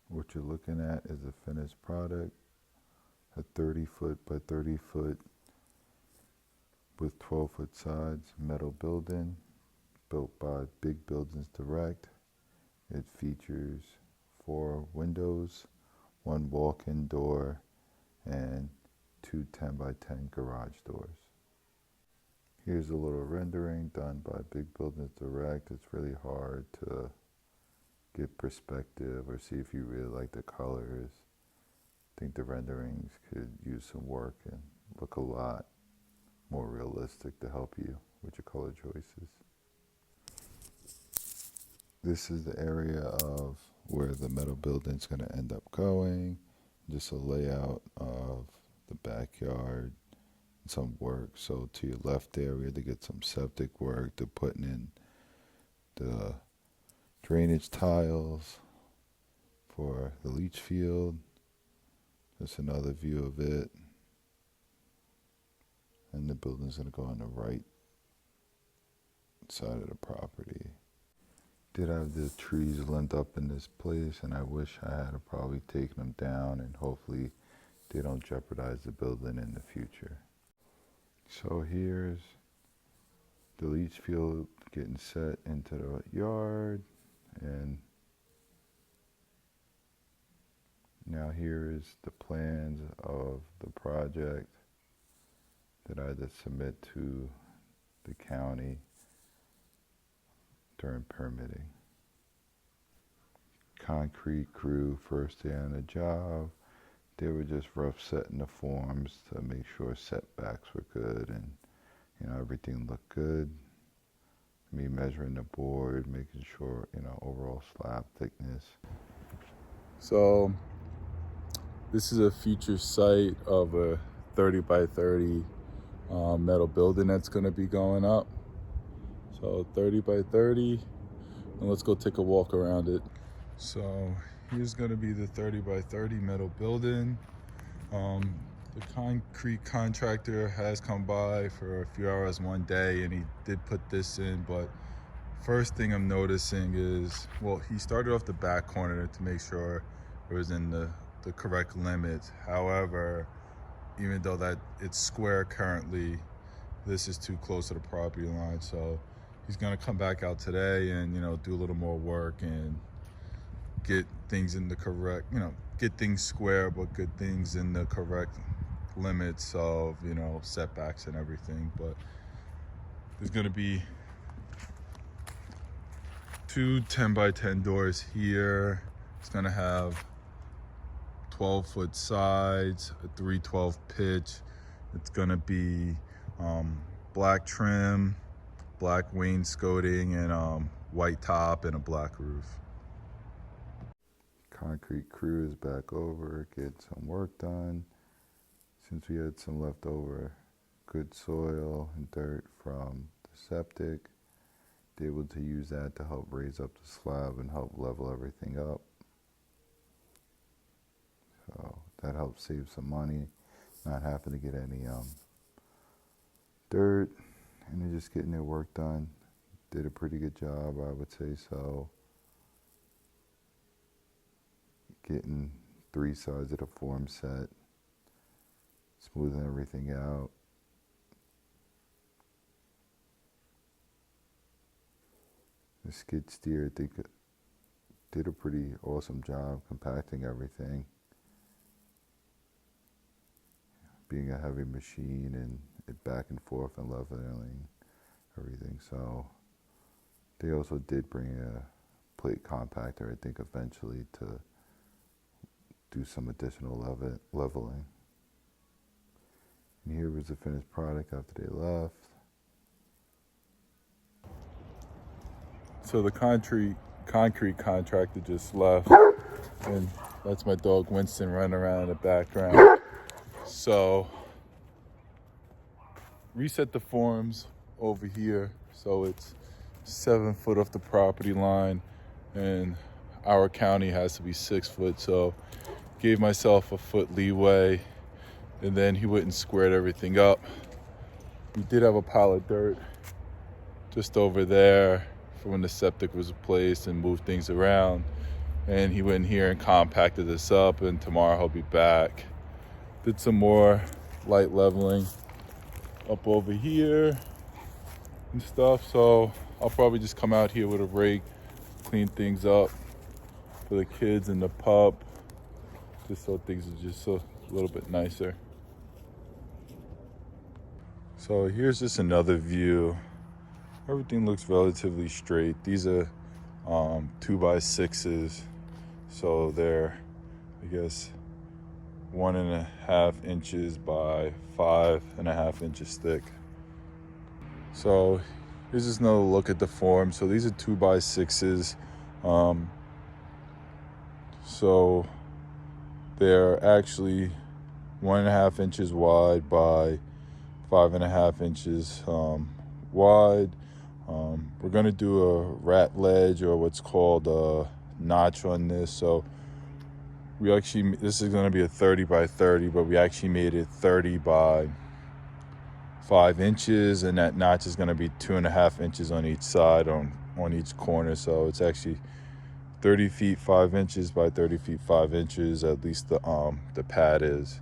What you're looking at is a finished product, a 30-foot by 30-foot with 12-foot sides metal building built by Big Buildings Direct. It features 4 windows, 1 walk-in door, and 2 10 by 10 garage doors. Here's a little rendering done by Big Buildings Direct. It's really hard to get perspective or see if you really like the colors. I think the renderings could use some work and look a lot more realistic to help you with your color choices. This is the area of where the metal building's going to end up going. Just a layout of the backyard, some work. So to your left there, we had to get some septic work. They're putting in the drainage tiles for the leach field. Just another view of it. And the building's going to go on the right side of the property. Did have the trees limbed up in this place, and I wish I had probably taken them down, and hopefully they don't jeopardize the building in the future. So here's the leach field getting set into the yard, and now here is the plans of the project that I had to submit to the county during permitting. Concrete crew, first day on the job, they were just rough setting the forms to make sure setbacks were good and everything looked good. Me measuring the board, making sure overall slab thickness. So this is a future site of a 30 by 30 metal building that's going to be going up. So 30 by 30, and let's go take a walk around it. So here's going to be the 30 by 30 metal building. The concrete contractor has come by for a few hours one day, and he did put this in, but first thing I'm noticing is, well, he started off the back corner to make sure it was in the correct limits. However, even though that it's square currently, this is too close to the property line, so he's gonna come back out today and do a little more work and get things in the correct, get things square, but get things in the correct limits of setbacks and everything. But there's gonna be 2 10 by 10 doors here. It's gonna have 12-foot sides, a 312 pitch. It's gonna be black trim, black wainscoting, and white top and a black roof. Concrete crew is back over, get some work done. Since we had some leftover good soil and dirt from the septic, they're able to use that to help raise up the slab and help level everything up. So that helps save some money, not having to get any dirt, and they're just getting their work done. Did a pretty good job, I would say so. Getting 3 sides of the form set, smoothing everything out. The skid steer, I think, did a pretty awesome job compacting everything. Being a heavy machine and it back and forth and leveling everything. So they also did bring a plate compactor, I think, eventually to do some additional leveling. And here was the finished product after they left. So the concrete contractor just left, and that's my dog Winston running around in the background. So reset the forms over here, so it's 7 foot off the property line, and our county has to be 6 foot, so gave myself a foot leeway, and then he went and squared everything up. We did have a pile of dirt just over there for when the septic was placed and moved things around, and he went in here and compacted this up, and tomorrow he'll be back. Did some more light leveling up over here and stuff, so I'll probably just come out here with a rake, clean things up for the kids and the pup, just so things are just a little bit nicer. So here's just another view. Everything looks relatively straight. These are 2x6s, so they're, I guess, 1.5 inches by 5.5 inches thick. So here's just another look at the form. So these are 2x6s. So they're actually 1.5 inches wide by 5.5 inches wide. We're gonna do a rat ledge, or what's called a notch on this. So this is gonna be a 30 by 30, but we actually made it 30 by 5 inches, and that notch is gonna be 2.5 inches on each side, on each corner. So it's actually 30 feet 5 inches by 30 feet 5 inches, at least the pad is.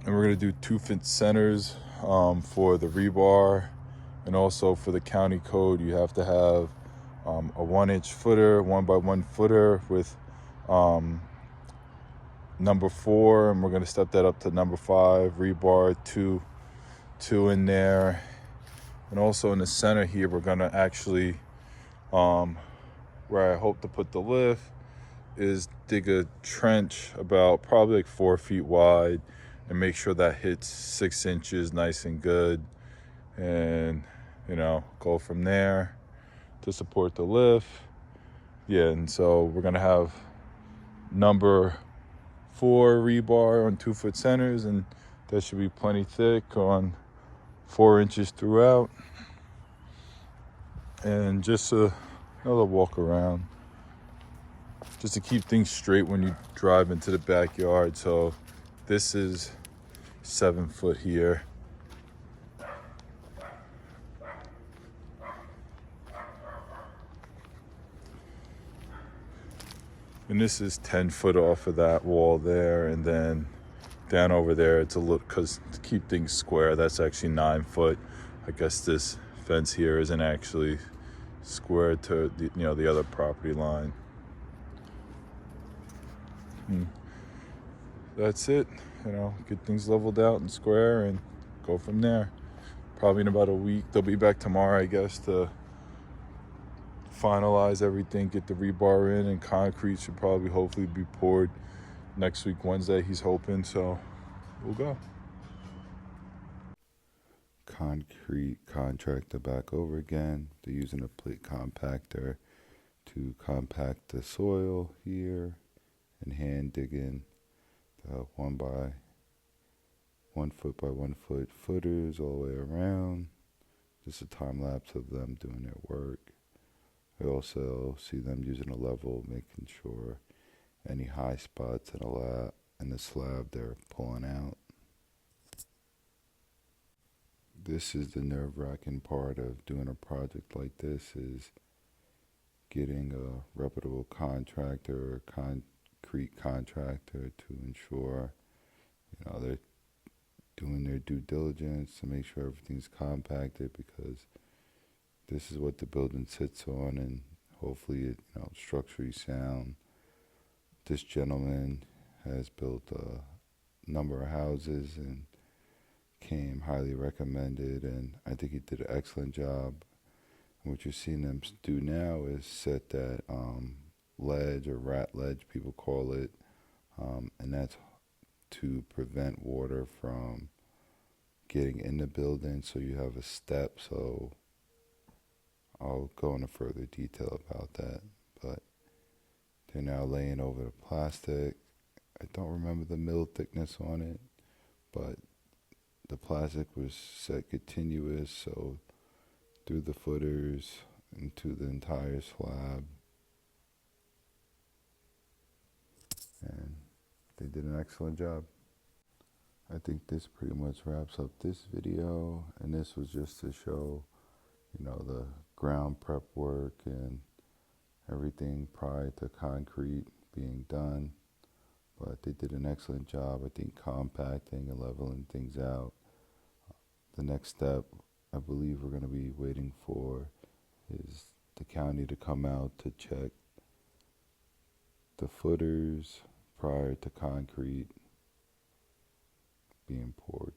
And we're gonna do 2-foot centers for the rebar, and also for the county code you have to have a 1-inch footer, 1x1 footer with number 4, and we're gonna step that up to number 5 rebar, two in there. And also in the center here, we're gonna actually where I hope to put the lift is dig a trench about probably like 4 feet wide, and make sure that hits 6 inches nice and good, and go from there to support the lift. Yeah, and so we're gonna have number 4 rebar on 2-foot centers, and that should be plenty thick on 4 inches throughout. And just another walk around, just to keep things straight when you drive into the backyard. So this is 7 foot here. And this is 10 foot off of that wall there, and then down over there it's a little, because to keep things square, that's actually 9 foot. I guess this fence here isn't actually square to the other property line. That's it. Get things leveled out and square, and go from there. Probably in about a week they'll be back tomorrow, I guess, to finalize everything, get the rebar in, and concrete should probably hopefully be poured next week Wednesday, he's hoping. So we'll go. Concrete contractor back over again. They're using a plate compactor to compact the soil here, and hand digging the 1x1 foot by 1 foot footers all the way around. Just a time lapse of them doing their work. I also see them using a level, making sure any high spots in the slab they're pulling out. This is the nerve-wracking part of doing a project like this, is getting a reputable contractor or concrete contractor to ensure they're doing their due diligence to make sure everything's compacted, because this is what the building sits on, and hopefully it structurally sound. This gentleman has built a number of houses and came highly recommended, and I think he did an excellent job. And what you're seeing them do now is set that ledge, or rat ledge people call it, and that's to prevent water from getting in the building, so you have a step. So I'll go into further detail about that, but they're now laying over the plastic. I don't remember the mill thickness on it, but the plastic was set continuous, so through the footers into the entire slab. And they did an excellent job. I think this pretty much wraps up this video, and this was just to show the ground prep work and everything prior to concrete being done. But they did an excellent job, I think, compacting and leveling things out. The next step I believe we're going to be waiting for is the county to come out to check the footers prior to concrete being poured.